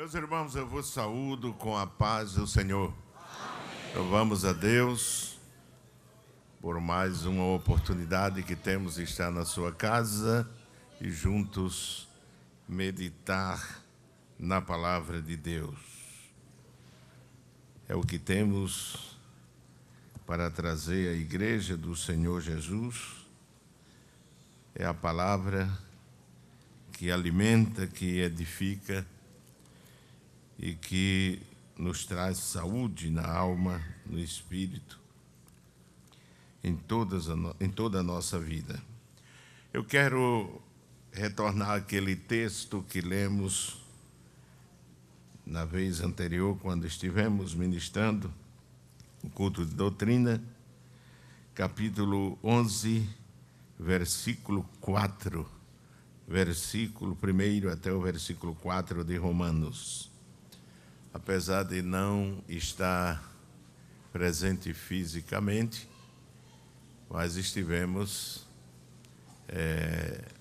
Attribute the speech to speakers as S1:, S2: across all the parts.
S1: Meus irmãos, eu vos saúdo com a paz do Senhor. Amém. Louvamos a Deus por mais uma oportunidade que temos de estar na sua casa e juntos meditar na palavra de Deus. É o que temos para trazer à igreja do Senhor Jesus. É a palavra que alimenta, que edifica e que nos traz saúde na alma, no espírito, em toda a nossa vida. Eu quero retornar àquele texto que lemos na vez anterior, quando estivemos ministrando o culto de doutrina, capítulo 11, versículo 4, versículo 1 até o versículo 4 de Romanos. Apesar de não estar presente fisicamente, mas estivemos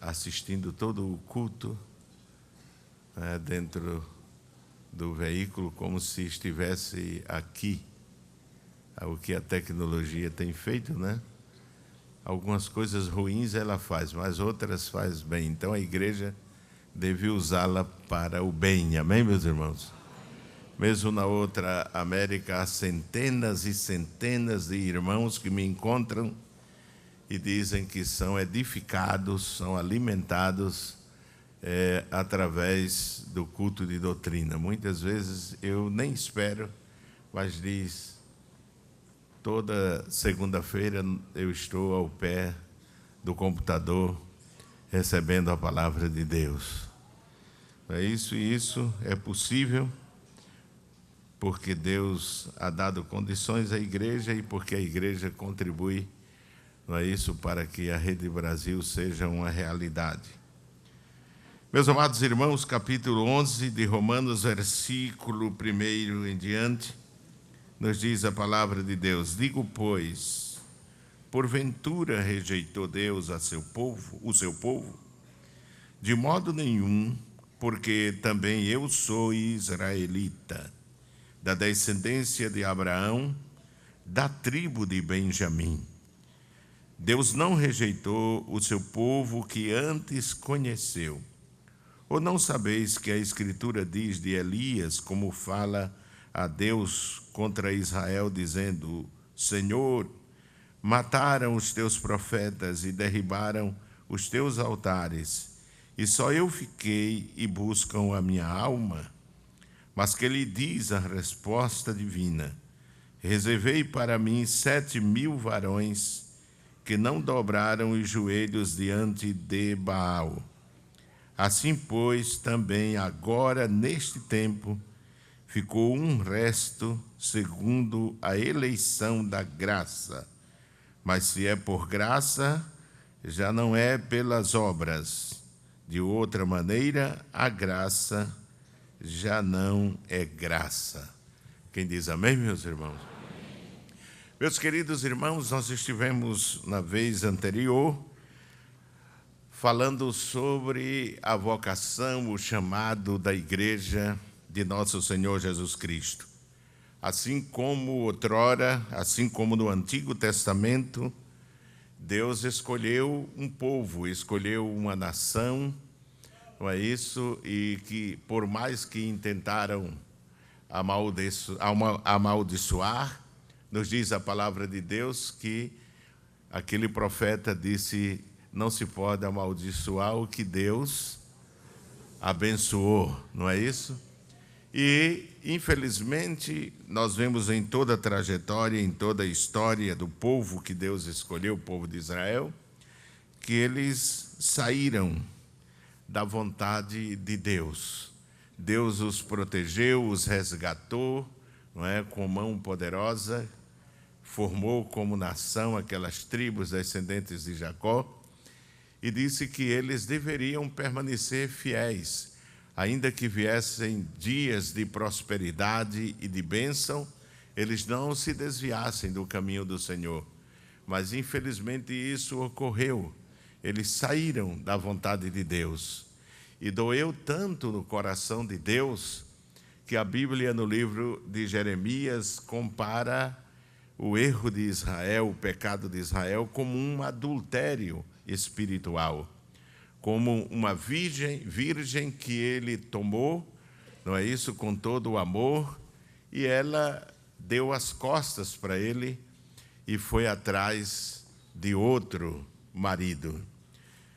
S1: assistindo todo o culto dentro do veículo, como se estivesse aqui. O que a tecnologia tem feito, né? Algumas coisas ruins ela faz, mas outras faz bem. Então a igreja deve usá-la para o bem. Amém, meus irmãos? Mesmo na outra América, há centenas e centenas de irmãos que me encontram e dizem que são edificados, são alimentados através do culto de doutrina. Muitas vezes eu nem espero, mas diz, toda segunda-feira eu estou ao pé do computador recebendo a palavra de Deus. Isso é possível porque Deus ha dado condições à igreja e porque a igreja contribui, não é isso, para que a Rede Brasil seja uma realidade. Meus amados irmãos, capítulo 11 de Romanos, versículo 1 em diante, nos diz a palavra de Deus: digo, pois, porventura rejeitou Deus o seu povo? De modo nenhum, porque também eu sou israelita, da descendência de Abraão, da tribo de Benjamim. Deus não rejeitou o seu povo que antes conheceu. Ou não sabeis que a Escritura diz de Elias, como fala a Deus contra Israel, dizendo: Senhor, mataram os teus profetas e derribaram os teus altares, e só eu fiquei e buscam a minha alma? Mas que lhe diz a resposta divina: reservei para mim 7.000 varões que não dobraram os joelhos diante de Baal. Assim, pois, também agora, neste tempo, ficou um resto segundo a eleição da graça. Mas se é por graça, já não é pelas obras. De outra maneira, a graça já não é graça. Quem diz amém, meus irmãos? Amém. Meus queridos irmãos, nós estivemos na vez anterior falando sobre a vocação, o chamado da igreja de nosso Senhor Jesus Cristo. Assim como outrora, assim como no Antigo Testamento, Deus escolheu um povo, escolheu uma nação, não é isso? E que, por mais que intentaram amaldiçoar, nos diz a palavra de Deus que aquele profeta disse: não se pode amaldiçoar o que Deus abençoou, não é isso? E, infelizmente, nós vemos em toda a trajetória, em toda a história do povo que Deus escolheu, o povo de Israel, que eles saíram da vontade de Deus. Deus os protegeu, os resgatou, não é, com mão poderosa, formou como nação aquelas tribos descendentes de Jacó e disse que eles deveriam permanecer fiéis, ainda que viessem dias de prosperidade e de bênção, eles não se desviassem do caminho do Senhor. Mas, infelizmente, isso ocorreu. Eles saíram da vontade de Deus. E doeu tanto no coração de Deus que a Bíblia, no livro de Jeremias, compara o erro de Israel, o pecado de Israel, como um adultério espiritual, como uma virgem que ele tomou, não é isso, com todo o amor, e ela deu as costas para ele e foi atrás de outro marido.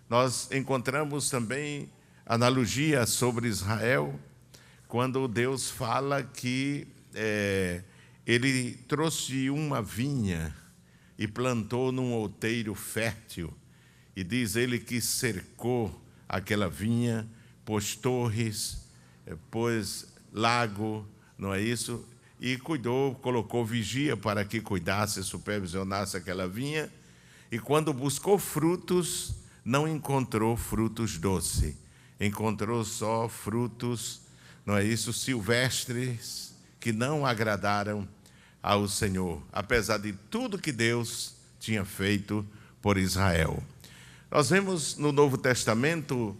S1: Nós encontramos também analogia sobre Israel, quando Deus fala que ele trouxe uma vinha e plantou num outeiro fértil, e diz ele que cercou aquela vinha, pôs torres, pôs lago, não é isso? E cuidou, colocou vigia para que cuidasse, supervisionasse aquela vinha, e quando buscou frutos, não encontrou frutos doces, encontrou só frutos, não é isso, silvestres, que não agradaram ao Senhor, apesar de tudo que Deus tinha feito por Israel. Nós vemos no Novo Testamento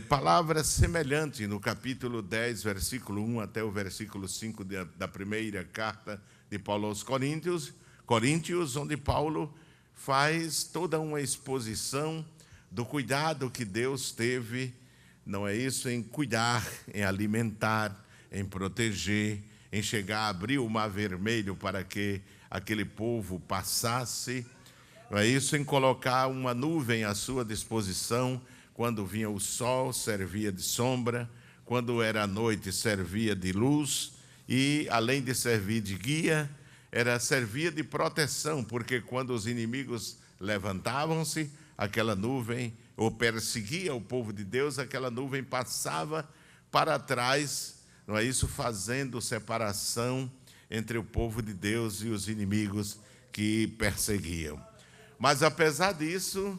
S1: palavras semelhantes no capítulo 10, versículo 1 até o versículo 5 da primeira carta de Paulo aos Coríntios, onde Paulo faz toda uma exposição do cuidado que Deus teve, não é isso, em cuidar, em alimentar, em proteger, em chegar a abrir o Mar Vermelho para que aquele povo passasse, não é isso, em colocar uma nuvem à sua disposição, quando vinha o sol, servia de sombra, quando era noite, servia de luz, e além de servir de guia, servia de proteção, porque quando os inimigos levantavam-se, aquela nuvem, ou perseguia o povo de Deus, aquela nuvem passava para trás, não é isso, fazendo separação entre o povo de Deus e os inimigos que perseguiam. Mas apesar disso,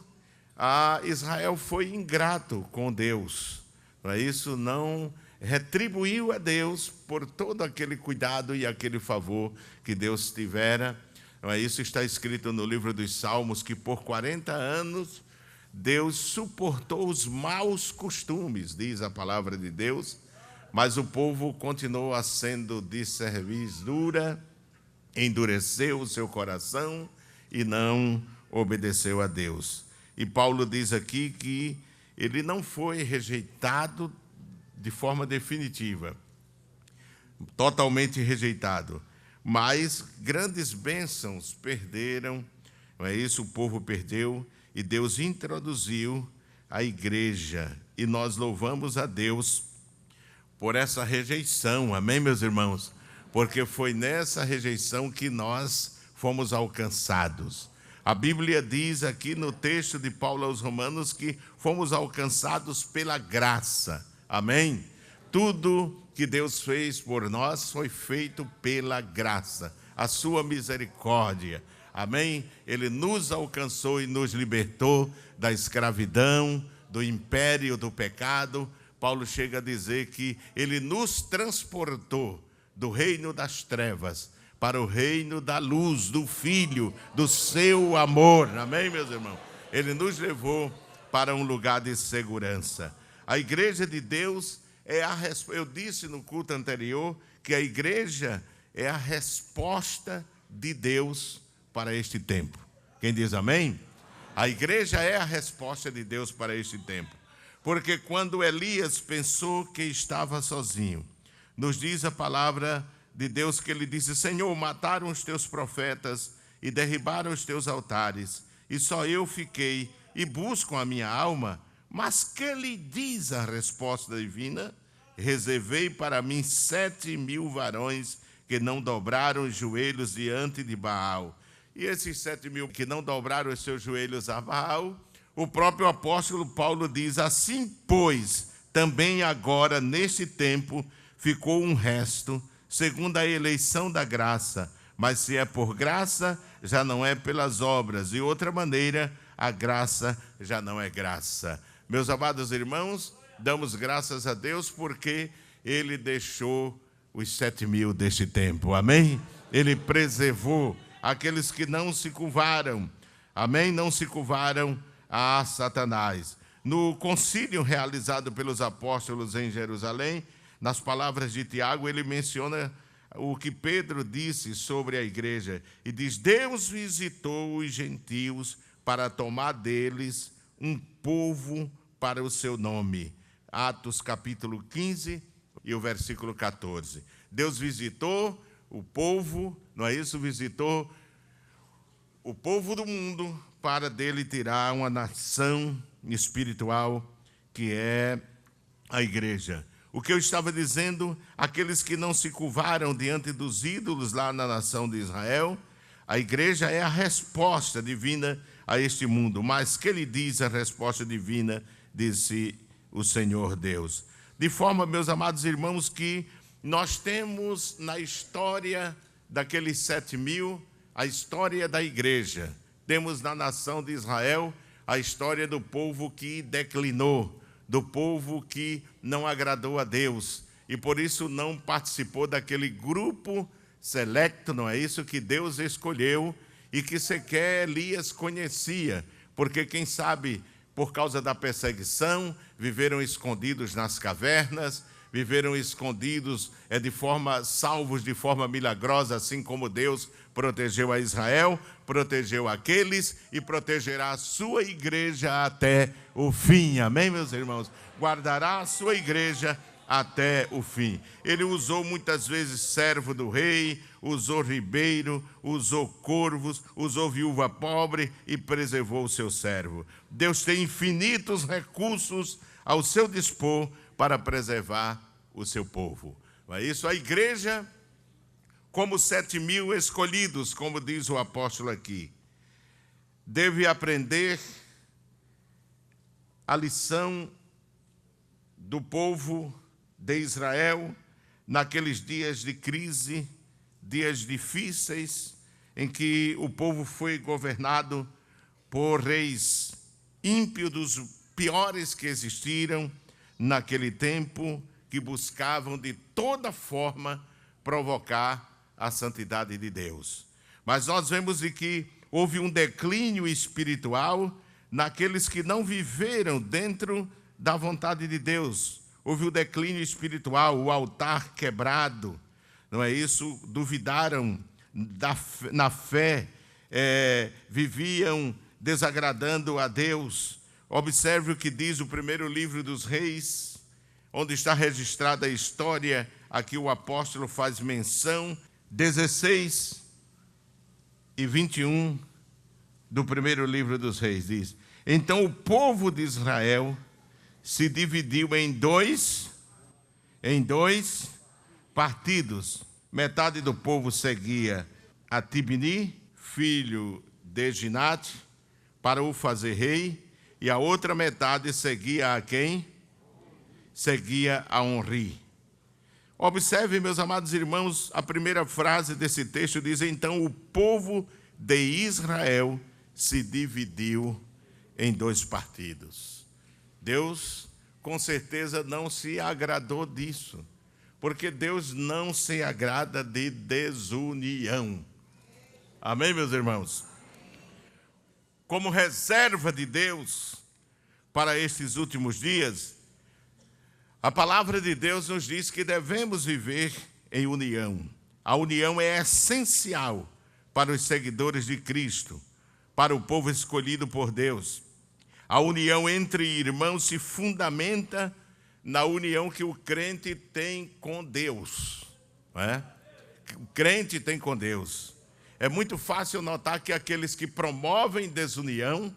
S1: Israel foi ingrato com Deus, não é isso? Não retribuiu a Deus por todo aquele cuidado e aquele favor que Deus tivera. Não é isso? Está escrito no livro dos Salmos que por 40 anos Deus suportou os maus costumes, diz a palavra de Deus, mas o povo continuou sendo de cerviz dura, endureceu o seu coração e não obedeceu a Deus. E Paulo diz aqui que ele não foi rejeitado de forma definitiva, totalmente rejeitado, mas grandes bênçãos perderam, não é isso? O povo perdeu e Deus introduziu a igreja. E nós louvamos a Deus por essa rejeição, amém, meus irmãos? Porque foi nessa rejeição que nós fomos alcançados. A Bíblia diz aqui no texto de Paulo aos Romanos que fomos alcançados pela graça, amém? Tudo que Deus fez por nós foi feito pela graça, a sua misericórdia, amém? Ele nos alcançou e nos libertou da escravidão, do império do pecado. Paulo chega a dizer que ele nos transportou do reino das trevas para o reino da luz, do Filho, do seu amor. Amém, meus irmãos? Ele nos levou para um lugar de segurança. A igreja de Deus é a resposta. Eu disse no culto anterior que a igreja é a resposta de Deus para este tempo. Quem diz amém? A igreja é a resposta de Deus para este tempo. Porque quando Elias pensou que estava sozinho, nos diz a palavra de Deus que ele disse: Senhor, mataram os teus profetas e derribaram os teus altares, e só eu fiquei e busco a minha alma. Mas que lhe diz a resposta divina? Reservei para mim 7.000 varões que não dobraram os joelhos diante de Baal. E esses 7.000 que não dobraram os seus joelhos a Baal, o próprio apóstolo Paulo diz: assim, pois, também agora, neste tempo, ficou um resto, segundo a eleição da graça. Mas se é por graça, já não é pelas obras. De outra maneira, a graça já não é graça. Meus amados irmãos, damos graças a Deus porque Ele deixou os 7.000 deste tempo. Amém? Ele preservou aqueles que não se curvaram. Amém? Não se curvaram a Satanás. No concílio realizado pelos apóstolos em Jerusalém, Nas palavras de Tiago, ele menciona o que Pedro disse sobre a igreja, e diz: Deus visitou os gentios para tomar deles um povo para o seu nome. Atos capítulo 15 e o versículo 14. Deus visitou o povo, não é isso? Visitou o povo do mundo para dele tirar uma nação espiritual que é a igreja. O que eu estava dizendo, aqueles que não se curvaram diante dos ídolos lá na nação de Israel, a igreja é a resposta divina a este mundo. Mas que ele diz a resposta divina, disse o Senhor Deus. De forma, meus amados irmãos, que nós temos na história daqueles 7.000, a história da igreja. Temos na nação de Israel a história do povo que declinou, do povo que não agradou a Deus e por isso não participou daquele grupo selecto, não é isso, que Deus escolheu e que sequer Elias conhecia, porque quem sabe por causa da perseguição viveram escondidos nas cavernas, viveram escondidos salvos de forma milagrosa, assim como Deus protegeu a Israel, protegeu aqueles e protegerá a sua igreja até o fim. Amém, meus irmãos? Guardará a sua igreja até o fim. Ele usou muitas vezes servo do rei, usou ribeiro, usou corvos, usou viúva pobre e preservou o seu servo. Deus tem infinitos recursos ao seu dispor para preservar o seu povo. Não é isso? A igreja, como 7.000 escolhidos, como diz o apóstolo aqui, deve aprender a lição do povo de Israel naqueles dias de crise, dias difíceis, em que o povo foi governado por reis ímpios, dos piores que existiram naquele tempo, que buscavam de toda forma provocar a santidade de Deus. Mas nós vemos de que houve um declínio espiritual naqueles que não viveram dentro da vontade de Deus. Houve o declínio espiritual, o altar quebrado, não é isso? Duvidaram na fé, viviam desagradando a Deus. Observe o que diz o primeiro livro dos Reis, onde está registrada a história. Aqui o apóstolo faz menção, 16 e 21 do primeiro livro dos Reis, diz: Então o povo de Israel se dividiu em dois partidos. Metade do povo seguia a Tibni, filho de Ginate, para o fazer rei, e a outra metade seguia a quem? Seguia a Onri. Observe, meus amados irmãos, a primeira frase desse texto diz: Então o povo de Israel se dividiu em dois partidos. Deus, com certeza, não se agradou disso, porque Deus não se agrada de desunião. Amém, meus irmãos? Como reserva de Deus para estes últimos dias, a palavra de Deus nos diz que devemos viver em união. A união é essencial para os seguidores de Cristo, para o povo escolhido por Deus. A união entre irmãos se fundamenta na união que o crente tem com Deus. Não é? O crente tem com Deus. É muito fácil notar que aqueles que promovem desunião,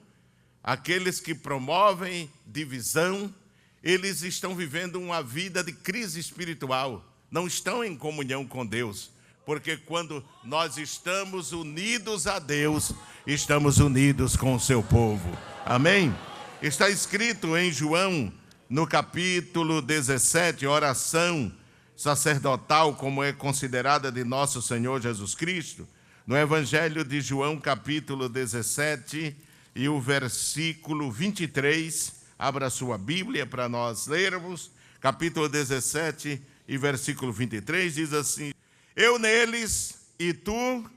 S1: aqueles que promovem divisão, eles estão vivendo uma vida de crise espiritual, não estão em comunhão com Deus, porque quando nós estamos unidos a Deus, estamos unidos com o seu povo. Amém? Está escrito em João, no capítulo 17, oração sacerdotal, como é considerada de nosso Senhor Jesus Cristo, no Evangelho de João, capítulo 17, e o versículo 23, abra sua Bíblia para nós lermos, capítulo 17 e versículo 23, diz assim: Eu neles e tu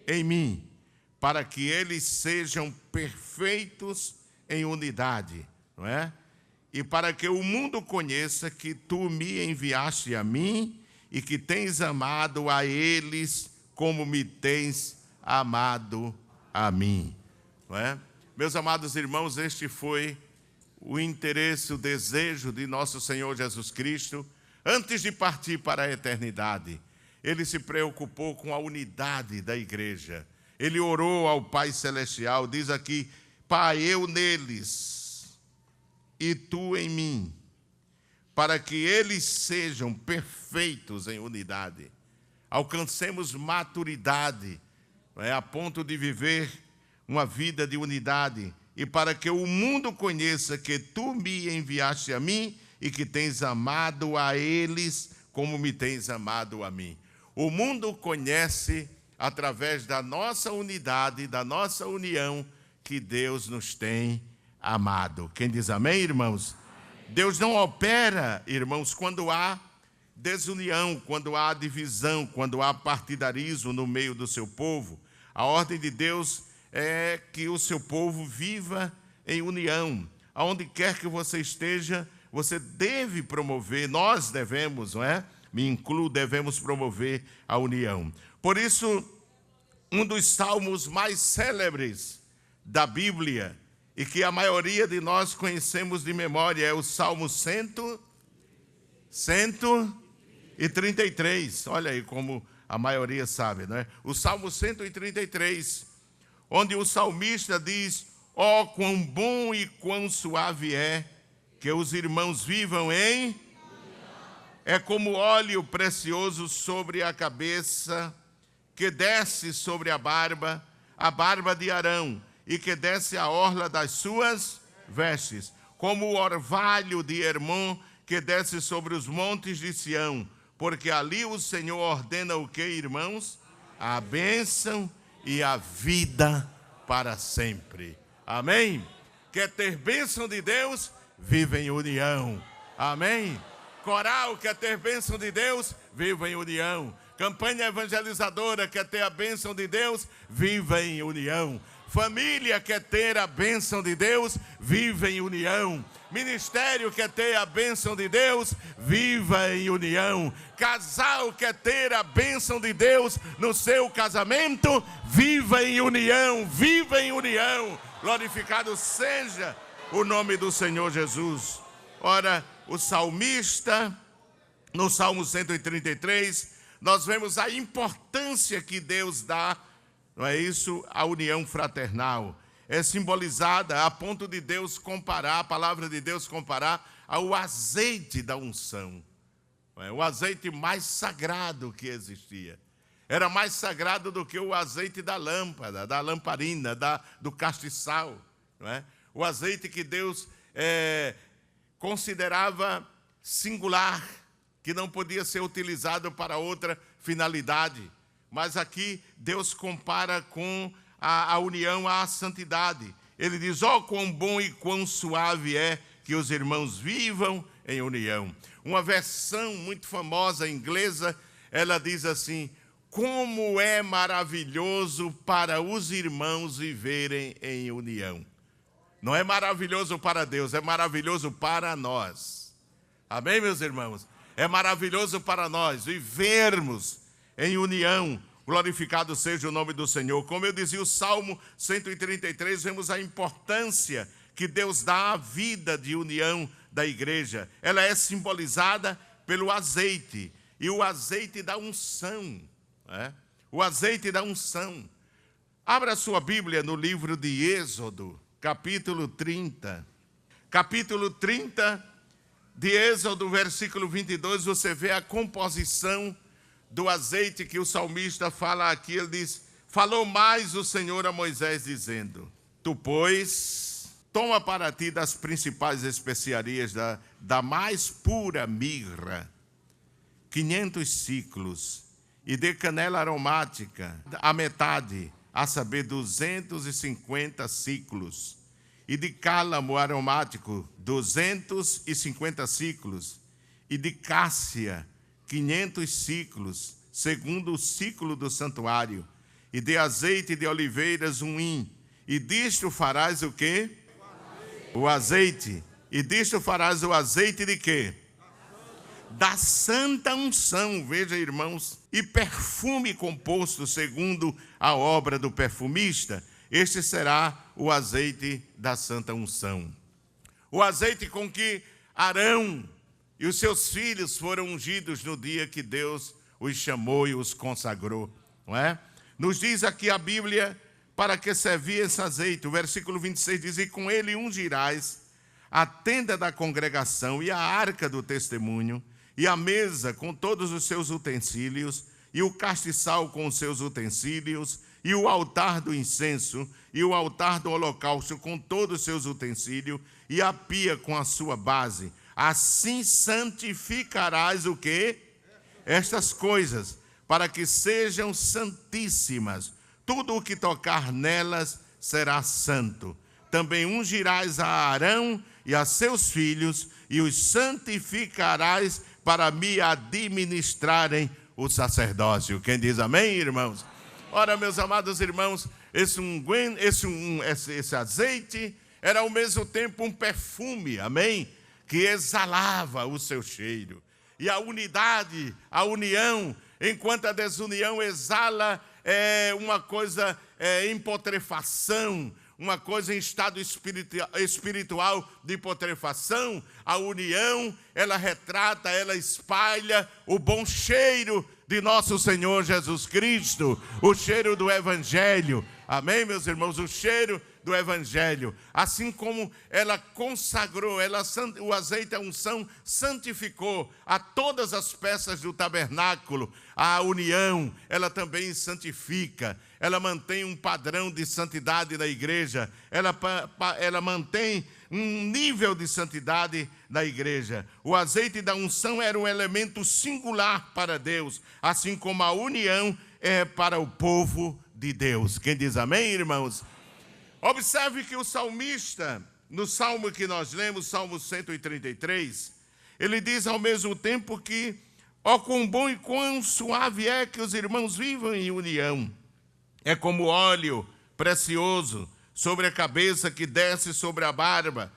S1: em mim, para que eles sejam perfeitos em unidade, não é? e para que o mundo conheça que tu me enviaste a mim e que tens amado a eles como me tens amado a mim. Não é? Meus amados irmãos, este foi o interesse, o desejo de nosso Senhor Jesus Cristo, antes de partir para a eternidade. Ele se preocupou com a unidade da igreja. Ele orou ao Pai Celestial, diz aqui: Pai, eu neles e tu em mim, para que eles sejam perfeitos em unidade. Alcancemos maturidade, a ponto de viver uma vida de unidade, e para que o mundo conheça que tu me enviaste a mim e que tens amado a eles como me tens amado a mim. O mundo conhece, através da nossa unidade, da nossa união, que Deus nos tem amado. Quem diz amém, irmãos? Amém. Deus não opera, irmãos, quando há desunião, quando há divisão, quando há partidarismo no meio do seu povo. A ordem de Deus é que o seu povo viva em união. Aonde quer que você esteja, você deve promover, nós devemos, não é? Me incluo, devemos promover a união. Por isso, um dos salmos mais célebres da Bíblia, e que a maioria de nós conhecemos de memória, é o Salmo 133. Olha aí como a maioria sabe, não é? O Salmo 133, onde o salmista diz: ó, quão bom e quão suave é que os irmãos vivam em... É como óleo precioso sobre a cabeça, que desce sobre a barba de Arão, e que desce a orla das suas vestes, como o orvalho de Hermon, que desce sobre os montes de Sião, porque ali o Senhor ordena o que, irmãos? A bênção e a vida para sempre. Amém? Quer ter bênção de Deus? Viva em união. Amém? Coral, quer ter bênção de Deus? Viva em união. Campanha evangelizadora, quer ter a bênção de Deus? Viva em união. Família, quer ter a bênção de Deus? Viva em união. Ministério, quer ter a bênção de Deus? Viva em união. Casal, quer ter a bênção de Deus no seu casamento? Viva em união, viva em união. Glorificado seja o nome do Senhor Jesus. Ora, o salmista, no Salmo 133, nós vemos a importância que Deus dá, não é isso? A união fraternal. É simbolizada a ponto de Deus comparar, a palavra de Deus comparar ao azeite da unção. O azeite mais sagrado que existia. Era mais sagrado do que o azeite da lâmpada, da lamparina, do castiçal. Não é? O azeite que Deus considerava singular, que não podia ser utilizado para outra finalidade. Mas aqui Deus compara com a união à santidade. Ele diz: ó, quão bom e quão suave é que os irmãos vivam em união. Uma versão muito famosa inglesa, ela diz assim: como é maravilhoso para os irmãos viverem em união. Não é maravilhoso para Deus, é maravilhoso para nós. Amém, meus irmãos? É maravilhoso para nós vivermos em união. Glorificado seja o nome do Senhor. Como eu dizia, o Salmo 133, vemos a importância que Deus dá à vida de união da igreja. Ela é simbolizada pelo azeite, e o azeite da unção. O azeite da unção. Abra sua Bíblia no livro de Êxodo, capítulo 30. Capítulo 30 de Êxodo, versículo 22, você vê a composição do azeite que o salmista fala aqui. Ele diz: falou mais o Senhor a Moisés, dizendo: tu, pois, toma para ti das principais especiarias da mais pura mirra, 500 ciclos, e de canela aromática, a metade, a saber, 250 ciclos, e de cálamo aromático, 250 ciclos, e de cássia, 500 ciclos, segundo o ciclo do santuário, e de azeite de oliveiras 1 hin, e disto farás o quê? O azeite. E disto farás o azeite de quê? Da santa unção, veja, irmãos, e perfume composto segundo a obra do perfumista, este será o azeite da santa unção. O azeite com que Arão e os seus filhos foram ungidos no dia que Deus os chamou e os consagrou, não é? Nos diz aqui a Bíblia para que servia esse azeite. O versículo 26 diz: e com ele ungirás a tenda da congregação e a arca do testemunho, e a mesa com todos os seus utensílios, e o castiçal com os seus utensílios, e o altar do incenso, e o altar do holocausto com todos os seus utensílios, e a pia com a sua base. Assim santificarás o quê? Estas coisas, para que sejam santíssimas. Tudo o que tocar nelas será santo. Também ungirás a Arão e a seus filhos, e os santificarás para me administrarem o sacerdócio. Quem diz amém, irmãos? Ora, meus amados irmãos, esse azeite era ao mesmo tempo um perfume, amém? Que exalava o seu cheiro. E a unidade, a união, enquanto a desunião exala uma coisa em putrefação, uma coisa em estado espiritual de putrefação, a união, ela retrata, ela espalha o bom cheiro de nosso Senhor Jesus Cristo, o cheiro do Evangelho. Amém, meus irmãos? O cheiro do Evangelho. Assim como ela consagrou, o azeite, a unção, santificou a todas as peças do tabernáculo, a união, ela também santifica. Ela mantém um padrão de santidade na igreja. Ela mantém um nível de santidade na igreja. O azeite da unção era um elemento singular para Deus, assim como a união é para o povo de Deus. Quem diz amém, irmãos? Observe que o salmista, no salmo que nós lemos, Salmo 133, ele diz ao mesmo tempo que, ó, quão bom e quão suave é que os irmãos vivam em união. É como óleo precioso sobre a cabeça que desce sobre a barba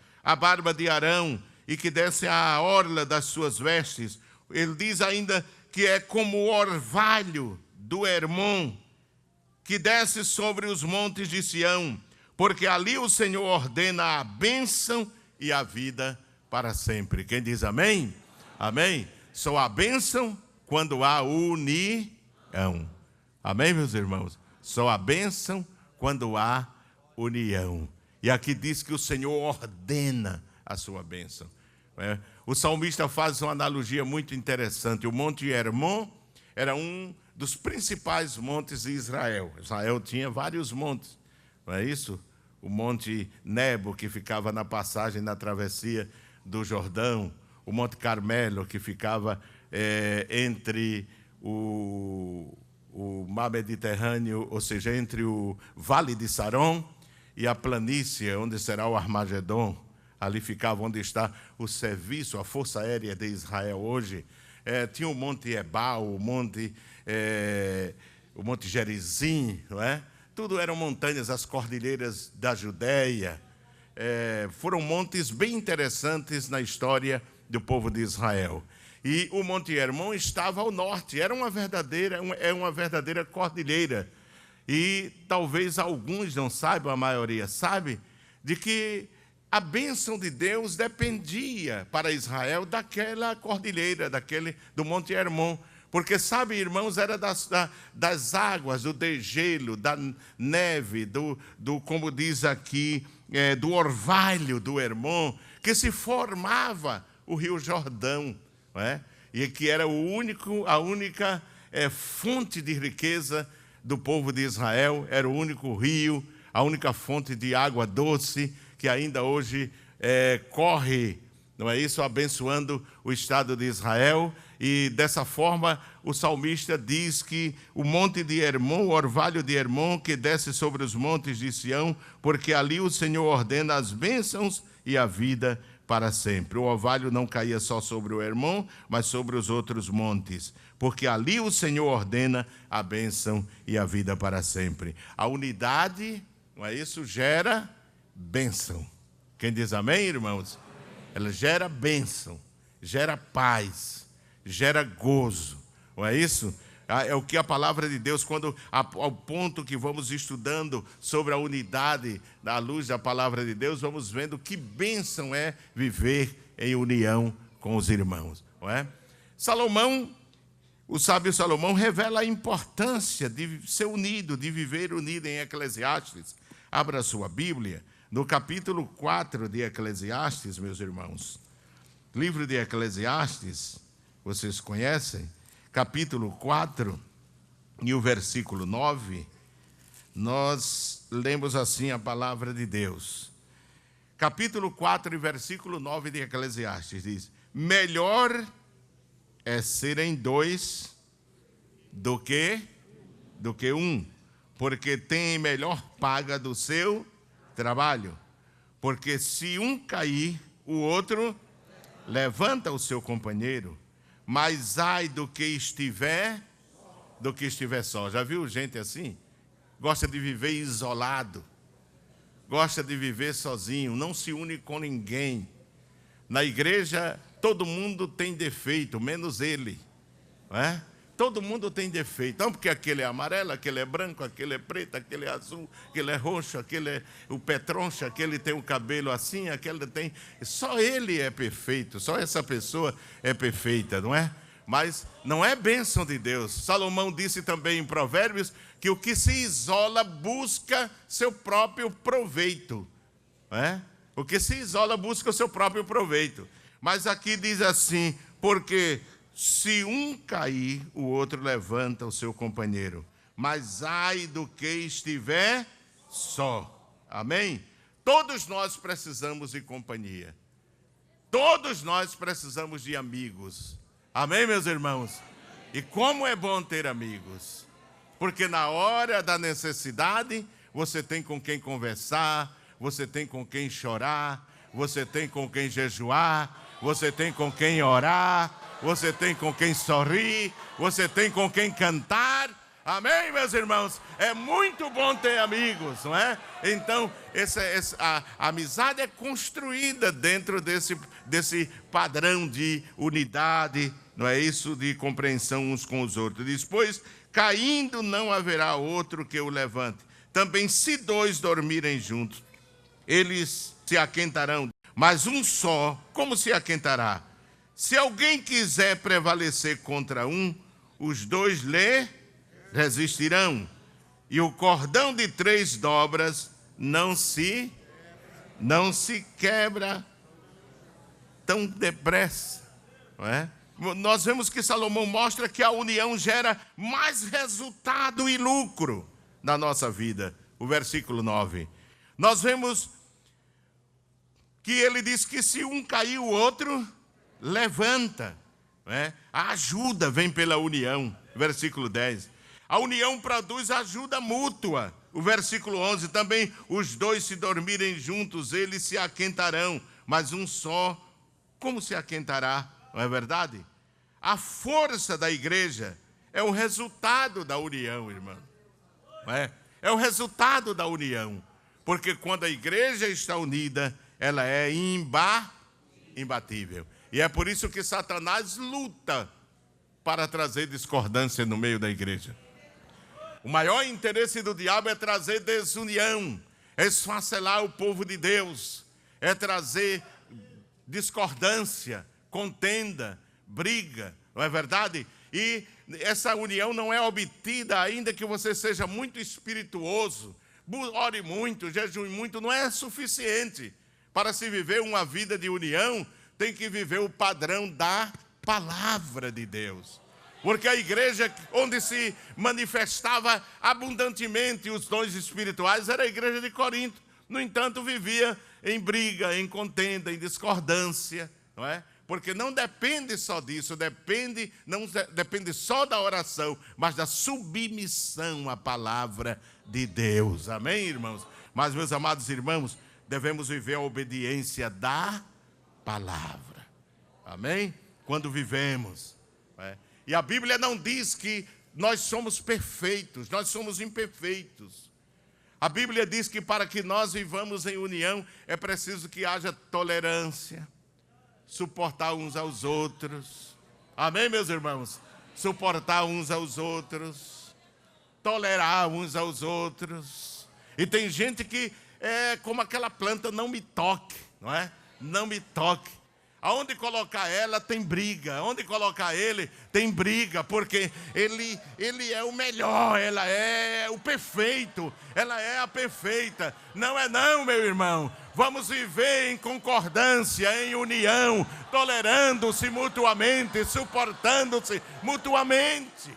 S1: de Arão, e que desce à orla das suas vestes. Ele diz ainda que é como o orvalho do Hermon, que desce sobre os montes de Sião, porque ali o Senhor ordena a bênção e a vida para sempre. Quem diz amém? Amém? Só a bênção quando há união. Amém, meus irmãos? Só a bênção quando há união. E aqui diz que o Senhor ordena a sua bênção. O salmista faz uma analogia muito interessante. O Monte Hermon era um dos principais montes de Israel. Israel tinha vários montes, não é isso? O Monte Nebo, que ficava na passagem, na travessia do Jordão. O Monte Carmelo, que ficava entre o mar Mediterrâneo, ou seja, entre o Vale de Saron e a planície, onde será o Armagedon. Ali ficava onde está o serviço, a Força Aérea de Israel hoje. Tinha o Monte Ebal, o Monte Gerizim, não é? Tudo eram montanhas, as cordilheiras da Judéia. Foram montes bem interessantes na história do povo de Israel. E o Monte Hermon estava ao norte, era uma verdadeira cordilheira. E talvez alguns não saibam, a maioria sabe, de que a bênção de Deus dependia para Israel daquela cordilheira, do Monte Hermon. Porque, sabe, irmãos, era das águas, do degelo, da neve, como diz aqui, do orvalho do Hermon, que se formava o Rio Jordão, não é? E que era a única fonte de riqueza do povo de Israel, era o único rio, a única fonte de água doce que ainda hoje corre, não é isso, abençoando o Estado de Israel. E dessa forma o salmista diz que o monte de Hermon, o orvalho de Hermon, que desce sobre os montes de Sião, porque ali o Senhor ordena as bênçãos e a vida para sempre. O orvalho não caía só sobre o Hermon, mas sobre os outros montes, porque ali o Senhor ordena a bênção e a vida para sempre. A unidade, não é isso, gera bênção. Quem diz amém, irmãos? ela gera bênção, gera paz, gera gozo. Não é isso? É o que a palavra de Deus, quando ao ponto que vamos estudando sobre a unidade à luz da palavra de Deus, vamos vendo que bênção é viver em união com os irmãos. Não é? Salomão, o sábio Salomão, revela a importância de ser unido, de viver unido em Eclesiastes. Abra a sua Bíblia, no capítulo 4 de Eclesiastes, meus irmãos. Livro de Eclesiastes, vocês conhecem? Capítulo 4 e o versículo 9, nós lemos assim a palavra de Deus. Capítulo 4 e versículo 9 de Eclesiastes diz: melhor é serem dois do que um, porque tem melhor paga do seu trabalho. Porque se um cair, o outro levanta o seu companheiro. Mas ai do que estiver só. Já viu gente assim? Gosta de viver isolado, gosta de viver sozinho, não se une com ninguém. Na igreja, todo mundo tem defeito, menos ele. Não é? Todo mundo tem defeito. Não porque aquele é amarelo, aquele é branco, aquele é preto, aquele é azul, aquele é roxo, aquele é o petroncha, aquele tem o cabelo assim, aquele tem... Só ele é perfeito, só essa pessoa é perfeita, não é? Mas não é bênção de Deus. Salomão disse também em Provérbios que o que se isola busca seu próprio proveito. Não é? O que se isola busca o seu próprio proveito. Mas aqui diz assim, porque... se um cair, o outro levanta o seu companheiro. Mas ai do que estiver só. Amém? Todos nós precisamos de companhia. Todos nós precisamos de amigos. Amém, meus irmãos? E como é bom ter amigos. Porque na hora da necessidade, você tem com quem conversar, você tem com quem chorar, você tem com quem jejuar, você tem com quem orar, você tem com quem sorrir, você tem com quem cantar. Amém, meus irmãos? É muito bom ter amigos, não é? Então, a amizade é construída dentro desse padrão de unidade, não é isso? De compreensão uns com os outros. Depois, caindo não haverá outro que o levante. Também se dois dormirem juntos, eles se aquentarão. Mas um só, como se aquentará? Se alguém quiser prevalecer contra um, os dois lhe resistirão. E o cordão de 3 dobras não se quebra tão depressa. Não é? Nós vemos que Salomão mostra que a união gera mais resultado e lucro na nossa vida. O versículo 9. Nós vemos que ele diz que se um cair, o outro levanta. Não é? A ajuda vem pela união. Versículo 10. A união produz ajuda mútua. O versículo 11. Também os dois se dormirem juntos, eles se aquentarão. Mas um só, como se aquentará? Não é verdade? A força da igreja é o resultado da união, irmão. Não é? É o resultado da união. Porque quando a igreja está unida, ela é imbatível. E é por isso que Satanás luta para trazer discordância no meio da igreja. O maior interesse do diabo é trazer desunião, é esfacelar o povo de Deus, é trazer discordância, contenda, briga, não é verdade? E essa união não é obtida ainda que você seja muito espirituoso, ore muito, jejue muito, não é suficiente. Para se viver uma vida de união, tem que viver o padrão da palavra de Deus. Porque a igreja onde se manifestava abundantemente os dons espirituais era a igreja de Corinto. No entanto, vivia em briga, em contenda, em discordância, não é? Porque não depende só disso, não depende só da oração, mas da submissão à palavra de Deus. Amém, irmãos? Mas, meus amados irmãos, devemos viver a obediência da palavra. Amém? Quando vivemos. É? E a Bíblia não diz que nós somos perfeitos, nós somos imperfeitos. A Bíblia diz que para que nós vivamos em união, é preciso que haja tolerância, suportar uns aos outros. Amém, meus irmãos? Suportar uns aos outros, tolerar uns aos outros. E tem gente que é como aquela planta, não me toque, não é? Não me toque. Aonde colocar ela tem briga, aonde colocar ele tem briga, porque ele é o melhor, ela é o perfeito, ela é a perfeita. Não é não, meu irmão. Vamos viver em concordância, em união, tolerando-se mutuamente, suportando-se mutuamente.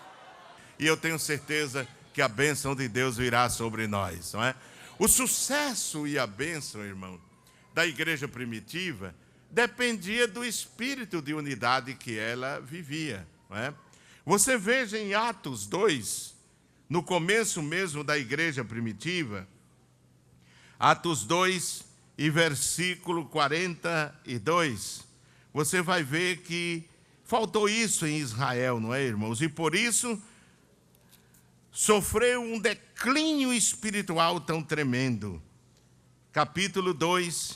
S1: E eu tenho certeza que a bênção de Deus virá sobre nós, não é? O sucesso e a bênção, irmão, da igreja primitiva dependia do espírito de unidade que ela vivia, não é? Você veja em Atos 2, no começo mesmo da igreja primitiva, Atos 2 e versículo 42, você vai ver que faltou isso em Israel, não é, irmãos? E por isso sofreu um declínio espiritual tão tremendo. Capítulo 2,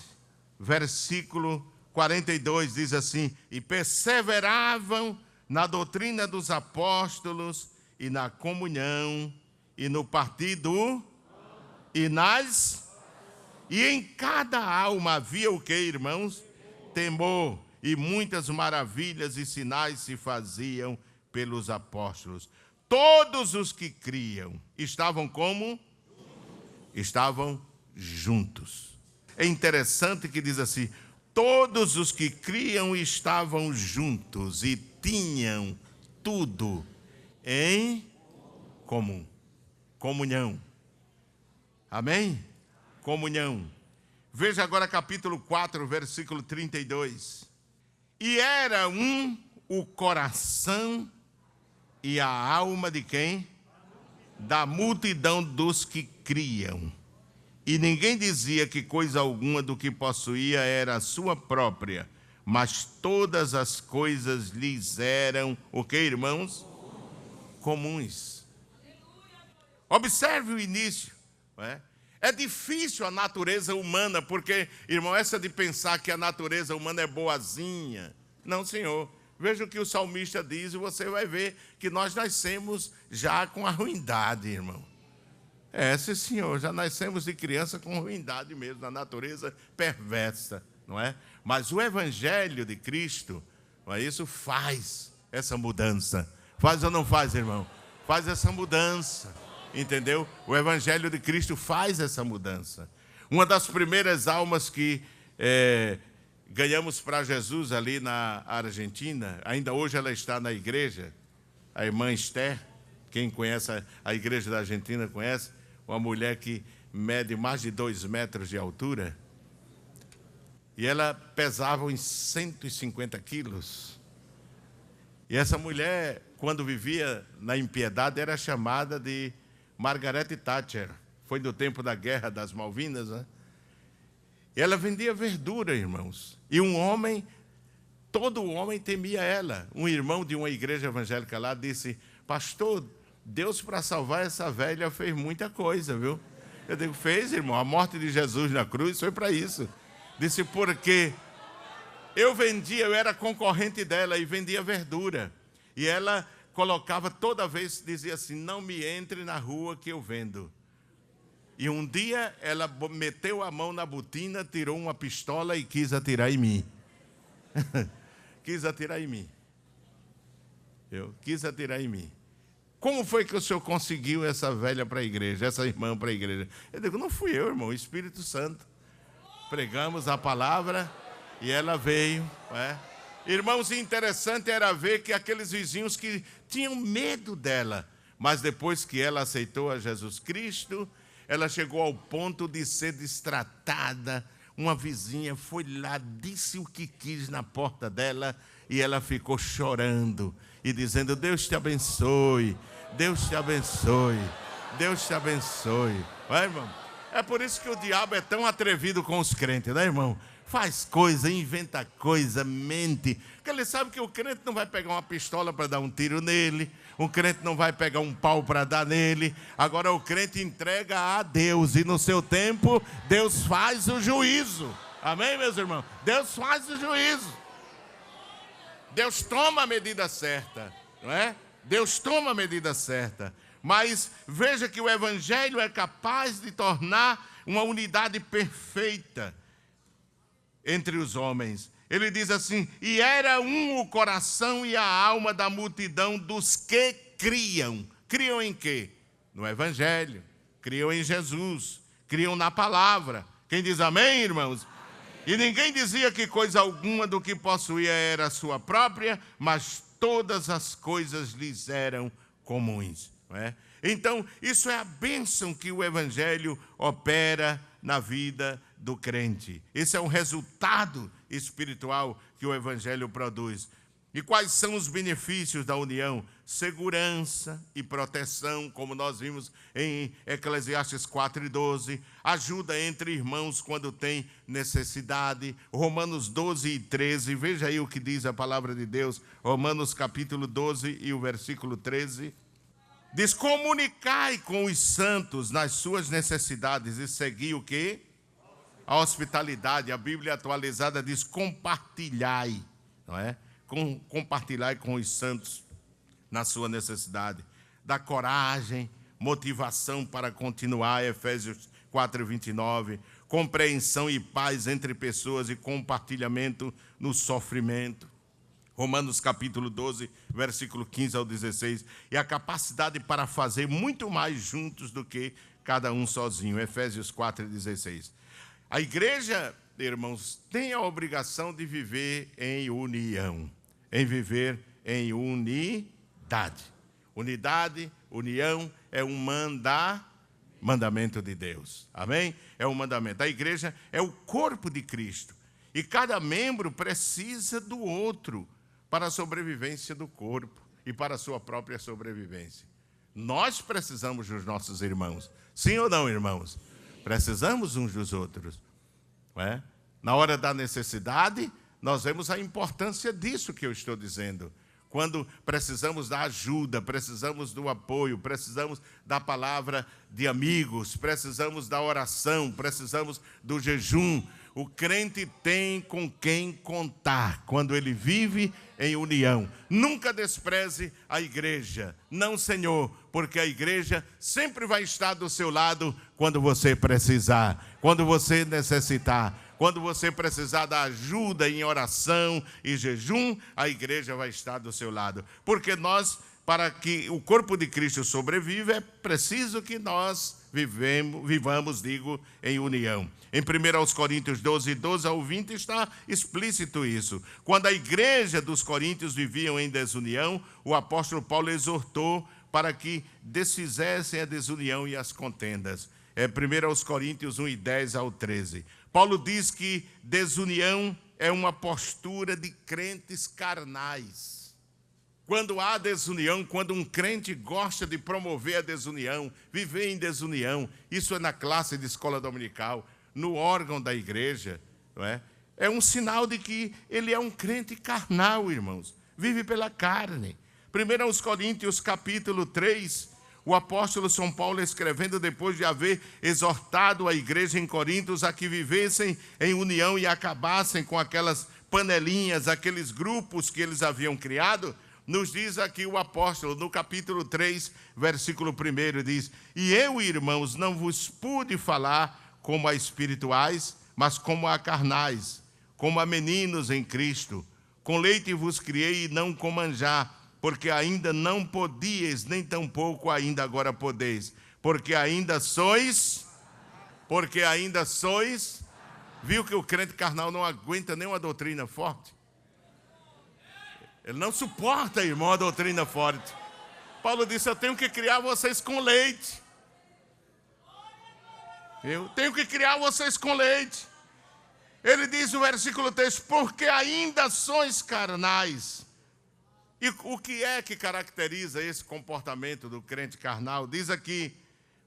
S1: versículo 42 diz assim: e perseveravam na doutrina dos apóstolos e na comunhão e no partido e em cada alma havia o que, irmãos? Temor, e muitas maravilhas e sinais se faziam pelos apóstolos. Todos os que criam estavam como? Estavam juntos. É interessante que diz assim: todos os que criam estavam juntos e tinham tudo em comum. Comunhão. Amém? Comunhão. Veja agora capítulo 4, versículo 32. E era o coração e a alma de quem? Da multidão dos que criam. E ninguém dizia que coisa alguma do que possuía era sua própria, mas todas as coisas lhes eram, o que, irmãos? Comuns. Observe o início, não é? É difícil a natureza humana, porque, irmão, essa de pensar que a natureza humana é boazinha. Não, senhor. Veja o que o salmista diz e você vai ver que nós nascemos já com a ruindade, irmão. Sim, senhor, já nascemos de criança com ruindade mesmo, na natureza perversa, não é? Mas o Evangelho de Cristo, não é isso? Faz essa mudança. Faz ou não faz, irmão? Faz essa mudança. Entendeu? O Evangelho de Cristo faz essa mudança. Uma das primeiras almas que ganhamos para Jesus ali na Argentina, ainda hoje ela está na igreja, a irmã Esther, quem conhece a igreja da Argentina conhece, uma mulher que mede mais de 2 metros de altura, e ela pesava uns 150 quilos. E essa mulher, quando vivia na impiedade, era chamada de Margaret Thatcher. Foi do tempo da Guerra das Malvinas, né? E ela vendia verdura, irmãos. E todo homem temia ela. Um irmão de uma igreja evangélica lá disse: pastor, Deus para salvar essa velha fez muita coisa, viu? Eu digo: fez, irmão? A morte de Jesus na cruz foi para isso. Disse: porque eu era concorrente dela e vendia verdura. E ela colocava toda vez, dizia assim: não me entre na rua que eu vendo. E um dia ela meteu a mão na botina, tirou uma pistola e quis atirar em mim. Quis atirar em mim. Quis atirar em mim. Como foi que o senhor conseguiu essa velha para a igreja, essa irmã para a igreja? Eu digo: não fui eu, irmão, o Espírito Santo. Pregamos a palavra e ela veio, não é? Irmãos, interessante era ver que aqueles vizinhos que tinham medo dela, mas depois que ela aceitou a Jesus Cristo, ela chegou ao ponto de ser destratada. Uma vizinha foi lá, disse o que quis na porta dela, e ela ficou chorando e dizendo: Deus te abençoe, Deus te abençoe, Deus te abençoe. Vai, irmão? É por isso que o diabo é tão atrevido com os crentes, né, irmão? Faz coisa, inventa coisa, mente. Porque ele sabe que o crente não vai pegar uma pistola para dar um tiro nele. O crente não vai pegar um pau para dar nele. Agora o crente entrega a Deus. E no seu tempo, Deus faz o juízo. Amém, meus irmãos? Deus faz o juízo. Deus toma a medida certa, não é? Deus toma a medida certa. Mas veja que o Evangelho é capaz de tornar uma unidade perfeita entre os homens. Ele diz assim: e era um o coração e a alma da multidão dos que criam. Criam em quê? No Evangelho. Criam em Jesus. Criam na palavra. Quem diz amém, irmãos? Amém. E ninguém dizia que coisa alguma do que possuía era sua própria, mas todas as coisas lhes eram comuns. Não é? Então, isso é a bênção que o Evangelho opera na vida do crente. Esse é um resultado espiritual que o Evangelho produz. E quais são os benefícios da união? Segurança e proteção, como nós vimos em Eclesiastes 4:12. Ajuda entre irmãos quando tem necessidade. Romanos 12:13. Veja aí o que diz a palavra de Deus. Romanos capítulo 12 e o versículo 13. Diz: comunicai com os santos nas suas necessidades e segui o quê? A hospitalidade. A Bíblia atualizada diz: compartilhai, não é? Compartilhai com os santos na sua necessidade. Dá coragem, motivação para continuar, Efésios 4:29. Compreensão e paz entre pessoas e compartilhamento no sofrimento. Romanos capítulo 12, versículo 15 ao 16. E a capacidade para fazer muito mais juntos do que cada um sozinho. Efésios 4:16. A igreja, irmãos, tem a obrigação de viver em união. Em viver em unidade. Unidade, união é um mandamento de Deus. Amém? É um mandamento. A igreja é o corpo de Cristo. E cada membro precisa do outro para a sobrevivência do corpo e para a sua própria sobrevivência. Nós precisamos dos nossos irmãos. Sim ou não, irmãos? Precisamos uns dos outros. Não é? Na hora da necessidade, nós vemos a importância disso que eu estou dizendo. Quando precisamos da ajuda, precisamos do apoio, precisamos da palavra de amigos, precisamos da oração, precisamos do jejum. O crente tem com quem contar quando ele vive em união. Nunca despreze a igreja. Não, Senhor, porque a igreja sempre vai estar do seu lado quando você precisar, quando você necessitar. Quando você precisar da ajuda em oração e jejum, a igreja vai estar do seu lado. Porque nós, para que o corpo de Cristo sobreviva, é preciso que nós vivamos, em união. Em 1 Coríntios 12, 12 ao 20 está explícito isso. Quando a igreja dos Coríntios viviam em desunião, o apóstolo Paulo exortou para que desfizessem a desunião e as contendas. É 1 Coríntios 1, 10 ao 13. Paulo diz que desunião é uma postura de crentes carnais. Quando há desunião, quando um crente gosta de promover a desunião, viver em desunião, isso é na classe de escola dominical, no órgão da igreja, não é? É um sinal de que ele é um crente carnal, irmãos. Vive pela carne. 1 Coríntios capítulo 3, o apóstolo São Paulo escrevendo depois de haver exortado a igreja em Corintos a que vivessem em união e acabassem com aquelas panelinhas, aqueles grupos que eles haviam criado, nos diz aqui o apóstolo, no capítulo 3, versículo 1, diz: e eu, irmãos, não vos pude falar como a espirituais, mas como a carnais, como a meninos em Cristo. Com leite vos criei e não com manjar, porque ainda não podíeis, nem tampouco ainda agora podeis, porque ainda sois. Viu que o crente carnal não aguenta nem uma doutrina forte? Ele não suporta, irmão, a doutrina forte. Paulo disse: eu tenho que criar vocês com leite. Eu tenho que criar vocês com leite. Ele diz no versículo 3, porque ainda sois carnais. E o que é que caracteriza esse comportamento do crente carnal? Diz aqui: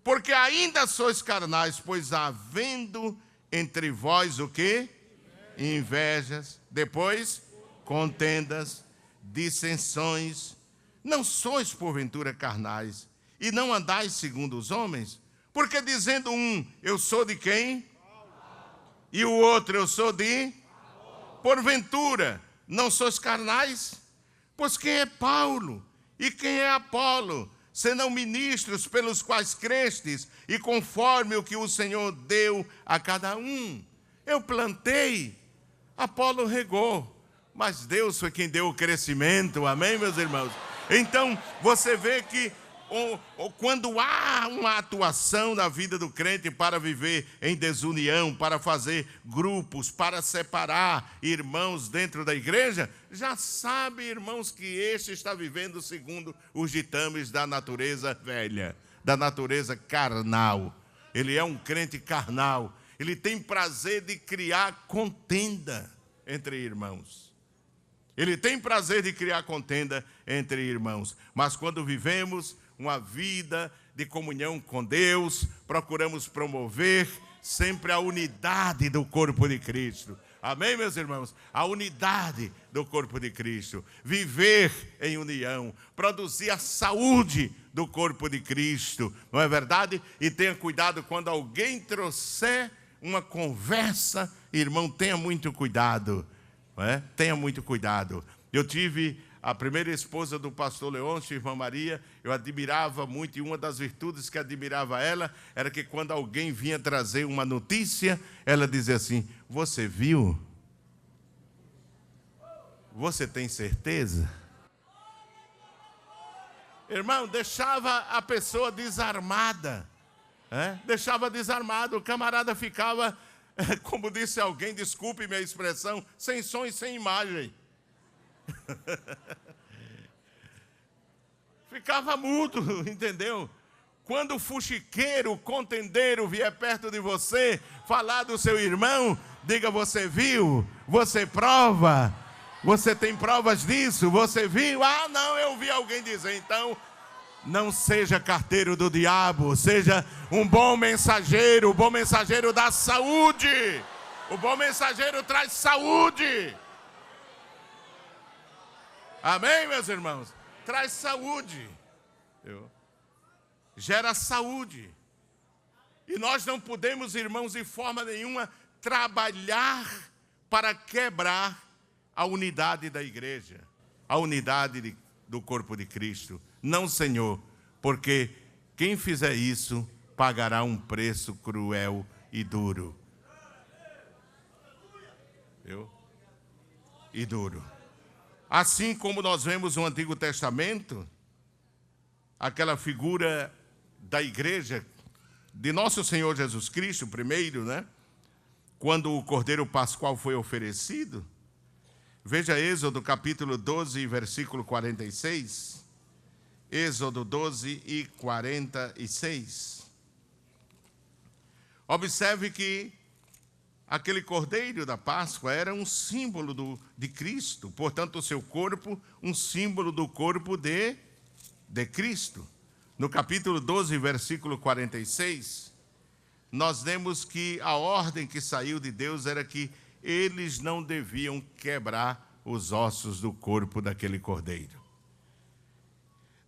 S1: porque ainda sois carnais, pois havendo entre vós o quê? Invejas. Depois, contendas, dissensões. Não sois porventura carnais, e não andais segundo os homens? Porque dizendo um, eu sou de quem? E o outro, eu sou de? Porventura, Não sois carnais? Pois quem é Paulo e quem é Apolo, senão ministros pelos quais crestes, e conforme o que o Senhor deu a cada um? Eu plantei, Apolo regou, mas Deus foi quem deu o crescimento. Amém, meus irmãos? Então, você vê que quando há uma atuação na vida do crente para viver em desunião, para fazer grupos, para separar irmãos dentro da igreja, já sabe, irmãos, que este está vivendo segundo os ditames da natureza velha, da natureza carnal. Ele é um crente carnal. Ele tem prazer de criar contenda entre irmãos. Ele tem prazer de criar contenda entre irmãos. Mas quando vivemos uma vida de comunhão com Deus, procuramos promover sempre a unidade do corpo de Cristo. Amém, meus irmãos? A unidade do corpo de Cristo. Viver em união, produzir a saúde do corpo de Cristo. Não é verdade? E tenha cuidado quando alguém trouxer uma conversa, irmão, tenha muito cuidado. Não é? Tenha muito cuidado. Eu tive a primeira esposa do pastor Leôncio, irmã Maria, eu admirava muito, e uma das virtudes que admirava ela era que quando alguém vinha trazer uma notícia, ela dizia assim: você viu? Você tem certeza? Irmão, deixava a pessoa desarmada, deixava desarmado, o camarada ficava, como disse alguém, desculpe minha expressão, sem som e sem imagem. Ficava mudo, entendeu? Quando o fuxiqueiro, o contendeiro vier perto de você, falar do seu irmão, diga: você viu? Você prova? Você tem provas disso? Você viu? Ah, não, eu vi alguém dizer. Então, não seja carteiro do diabo, seja um bom mensageiro. O bom mensageiro dá saúde. O bom mensageiro traz saúde. Amém, meus irmãos? Traz saúde. Gera saúde. E nós não podemos, irmãos, de forma nenhuma, trabalhar para quebrar a unidade da igreja, a unidade do corpo de Cristo. Não, Senhor, porque quem fizer isso pagará um preço cruel e duro. E duro. Assim como nós vemos no Antigo Testamento, aquela figura da igreja de nosso Senhor Jesus Cristo, primeiro, quando o Cordeiro Pascual foi oferecido. Veja Êxodo capítulo 12, versículo 46. Êxodo 12 e 46. Observe que aquele cordeiro da Páscoa era um símbolo de Cristo, portanto, o seu corpo, um símbolo do corpo de Cristo. No capítulo 12, versículo 46, nós vemos que a ordem que saiu de Deus era que eles não deviam quebrar os ossos do corpo daquele cordeiro.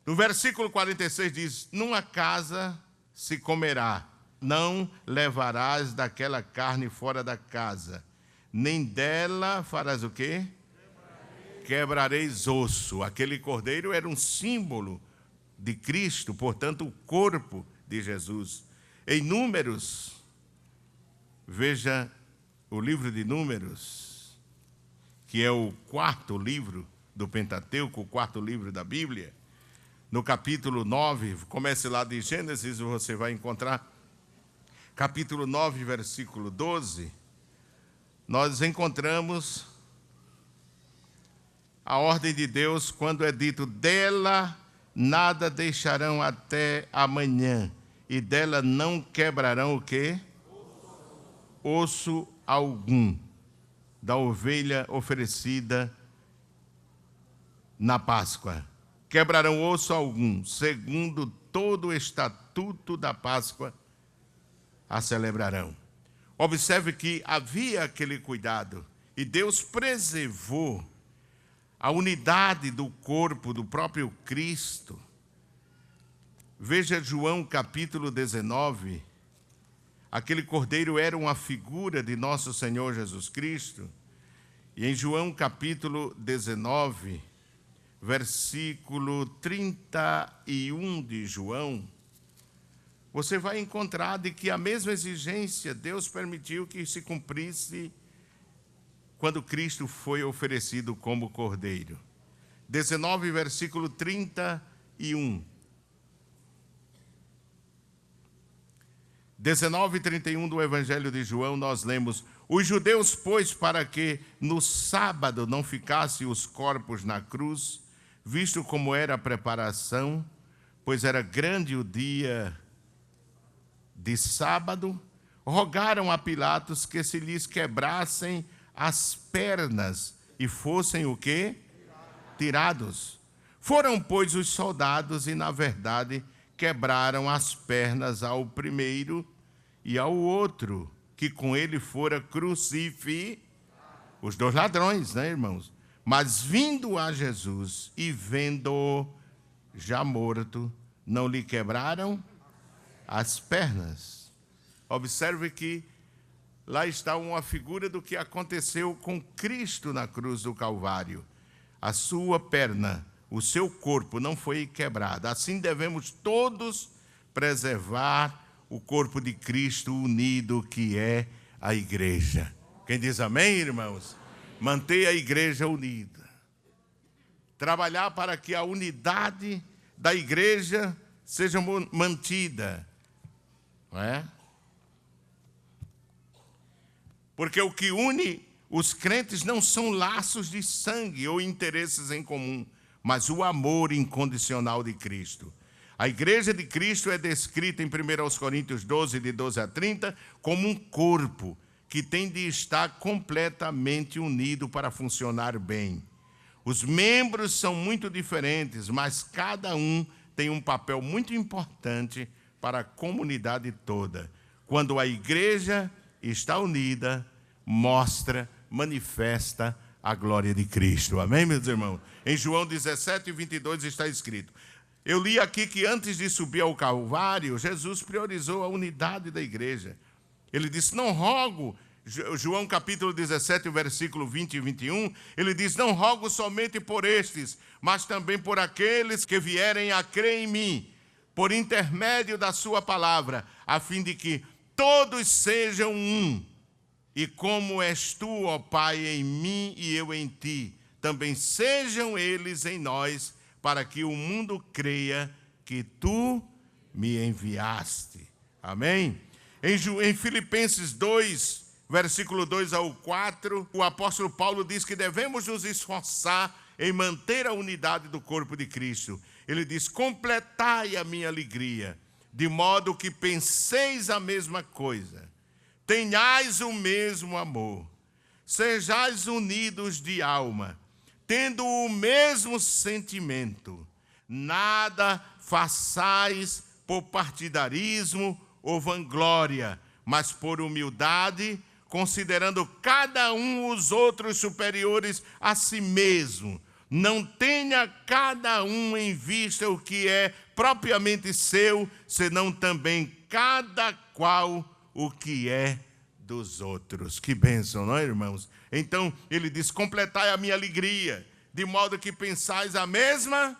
S1: No versículo 46 diz: numa casa se comerá, não levarás daquela carne fora da casa, nem dela farás o quê? Quebrareis osso. Aquele cordeiro era um símbolo de Cristo, portanto, o corpo de Jesus. Em Números, veja o livro de Números, que é o quarto livro do Pentateuco, o quarto livro da Bíblia. No capítulo 9, comece lá de Gênesis, você vai encontrar capítulo 9, versículo 12, nós encontramos a ordem de Deus quando é dito: dela nada deixarão até amanhã, e dela não quebrarão o quê? Osso algum, da ovelha oferecida na Páscoa. Quebrarão osso algum, segundo todo o estatuto da Páscoa a celebrarão. Observe que havia aquele cuidado, e Deus preservou a unidade do corpo do próprio Cristo. Veja João capítulo 19, aquele cordeiro era uma figura de nosso Senhor Jesus Cristo, E em João capítulo 19, versículo 31 de João, você vai encontrar de que a mesma exigência Deus permitiu que se cumprisse quando Cristo foi oferecido como cordeiro. 19, versículo 31. 19 e 31 do Evangelho de João, nós lemos: os judeus, pois, para que no sábado não ficassem os corpos na cruz, visto como era a preparação, pois era grande o dia de sábado, rogaram a Pilatos que se lhes quebrassem as pernas e fossem o quê? Tirados. Foram, pois, os soldados e, na verdade, quebraram as pernas ao primeiro e ao outro, que com ele fora crucificado. Os dois ladrões, né, irmãos? Mas vindo a Jesus e vendo-o já morto, não lhe quebraram as pernas. Observe que lá está uma figura do que aconteceu com Cristo na cruz do Calvário. A sua perna, o seu corpo não foi quebrado. Assim devemos todos preservar o corpo de Cristo unido, que é a igreja. Quem diz amém, irmãos? Manter a igreja unida. Trabalhar para que a unidade da igreja seja mantida. Não é? Porque o que une os crentes não são laços de sangue ou interesses em comum, mas o amor incondicional de Cristo. A igreja de Cristo é descrita em 1 Coríntios 12, de 12 a 30, como um corpo que tem de estar completamente unido para funcionar bem. Os membros são muito diferentes, mas cada um tem um papel muito importante para a comunidade toda. Quando a igreja está unida, manifesta a glória de Cristo. Amém, meus irmãos? Em João 17, 22 está escrito: eu li aqui que antes de subir ao Calvário, Jesus priorizou a unidade da igreja. Ele disse: não rogo, João capítulo 17, versículo 20 e 21, ele diz: não rogo somente por estes, mas também por aqueles que vierem a crer em mim, por intermédio da sua palavra, a fim de que todos sejam um. E como és tu, ó Pai, em mim e eu em ti, também sejam eles em nós, para que o mundo creia que tu me enviaste. Amém? Em Filipenses 2, versículo 2 ao 4, o apóstolo Paulo diz que devemos nos esforçar em manter a unidade do corpo de Cristo. Ele diz: completai a minha alegria, de modo que penseis a mesma coisa, tenhais o mesmo amor, sejais unidos de alma, tendo o mesmo sentimento, nada façais por partidarismo ou vanglória, mas por humildade, considerando cada um os outros superiores a si mesmo. Não tenha cada um em vista o que é propriamente seu, senão também cada qual o que é dos outros. Que bênção, não é, irmãos? Então, ele diz: completai a minha alegria, de modo que pensais a mesma,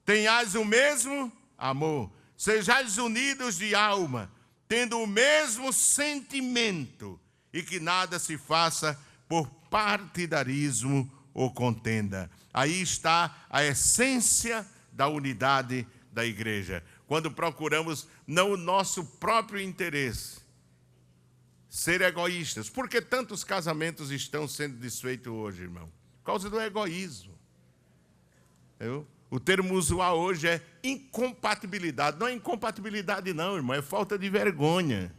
S1: tenhais o mesmo amor, sejais unidos de alma, tendo o mesmo sentimento, e que nada se faça por partidarismo ou contenda. Aí está a essência da unidade da igreja. Quando procuramos não o nosso próprio interesse, ser egoístas. Por que tantos casamentos estão sendo desfeitos hoje, irmão? Por causa do egoísmo. O termo usual hoje é incompatibilidade. Não é incompatibilidade não, irmão, é falta de vergonha.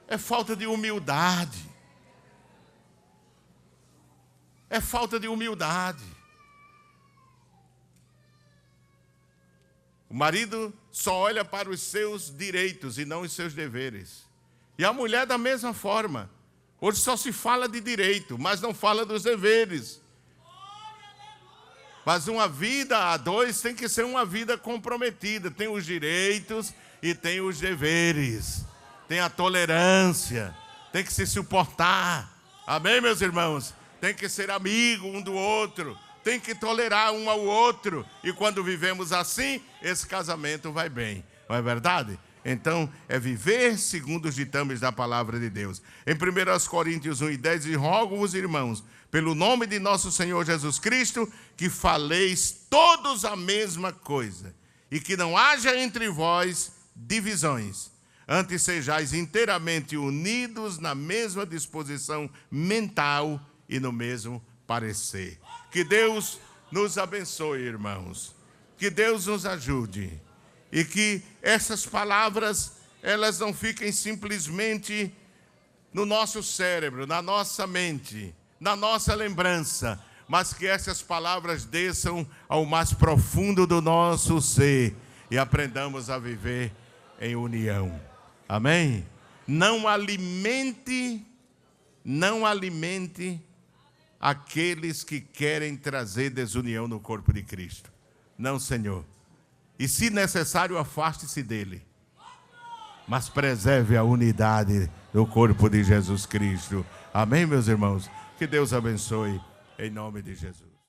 S1: É falta de humildade. É falta de humildade. O marido só olha para os seus direitos e não os seus deveres. E a mulher da mesma forma. Hoje só se fala de direito, mas não fala dos deveres. Mas uma vida a dois tem que ser uma vida comprometida. Tem os direitos e tem os deveres. Tem a tolerância. tem que se suportar. Amém, meus irmãos? Tem que ser amigo um do outro, tem que tolerar um ao outro. E quando vivemos assim, esse casamento vai bem. Não é verdade? Então, é viver segundo os ditames da palavra de Deus. Em 1 Coríntios 1:10, diz: rogo-vos, irmãos, pelo nome de nosso Senhor Jesus Cristo, que faleis todos a mesma coisa, e que não haja entre vós divisões. Antes sejais inteiramente unidos na mesma disposição mental e no mesmo parecer. Que Deus nos abençoe, irmãos. Que Deus nos ajude. E que essas palavras, elas não fiquem simplesmente no nosso cérebro, na nossa mente, na nossa lembrança, mas que essas palavras desçam ao mais profundo do nosso ser e aprendamos a viver em união. Amém? Não alimente aqueles que querem trazer desunião no corpo de Cristo. Não, Senhor. E, se necessário, afaste-se dele. Mas preserve a unidade do corpo de Jesus Cristo. Amém, meus irmãos? Que Deus abençoe, em nome de Jesus.